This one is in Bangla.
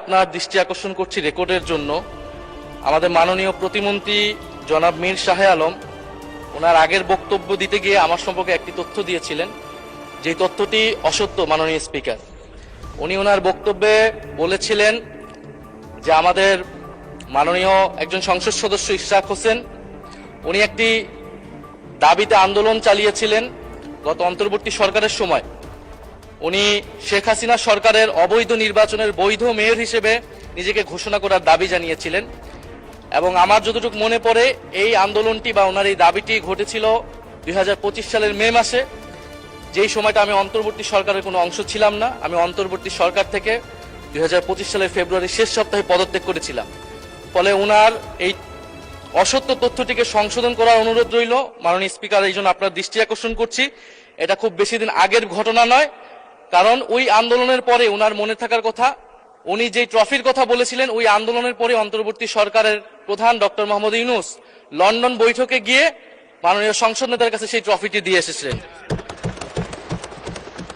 আপনার দৃষ্টি আকর্ষণ করছি রেকর্ডের জন্য। আমাদের মাননীয় প্রতিমন্ত্রী জনাব মীর শাহ আলম ওনার আগের বক্তব্য দিতে গিয়ে আমার সম্পর্কে একটি তথ্য দিয়েছিলেন, যে তথ্যটি অসত্য। মাননীয় স্পিকার, উনি ওনার বক্তব্যে বলেছিলেন যে আমাদের মাননীয় একজন সংসদ সদস্য ইশরাক হোসেন উনি একটি দাবিতে আন্দোলন চালিয়েছিলেন গত অন্তর্বর্তী সরকারের সময়। উনি শেখ হাসিনা সরকারের অবৈধ নির্বাচনের বৈধ মেয়র হিসেবে নিজেকে ঘোষণা করার দাবি জানিয়েছিলেন, এবং আমার যতটুকু মনে পড়ে এই আন্দোলনটি বা ওনার এই দাবিটি ঘটেছিল 2025 সালের মে মাসে, যেই সময়টা আমি অন্তর্বর্তী সরকারের কোনো অংশ ছিলাম না। আমি অন্তর্বর্তী সরকার থেকে 2025 সালের ফেব্রুয়ারির শেষ সপ্তাহে পদত্যাগ করেছিলাম। ফলে ওনার এই অসত্য তথ্যটিকে সংশোধন করার অনুরোধ রইল মাননীয় স্পিকার। এই জন্য আপনার দৃষ্টি আকর্ষণ করছি, এটা খুব বেশি দিন আগের ঘটনা নয়। কারণ ওই আন্দোলনের পরে ওনার মনে থাকার কথা, উনি যে ট্রফির কথা বলেছিলেন, ওই আন্দোলনের পরে অন্তর্বর্তী সরকারের প্রধান ডক্টর মোহাম্মদ ইউনূস লন্ডন বৈঠকে গিয়ে মাননীয় সংসদ নেতার কাছে সেই ট্রফিটি দিয়ে এসেছিলেন।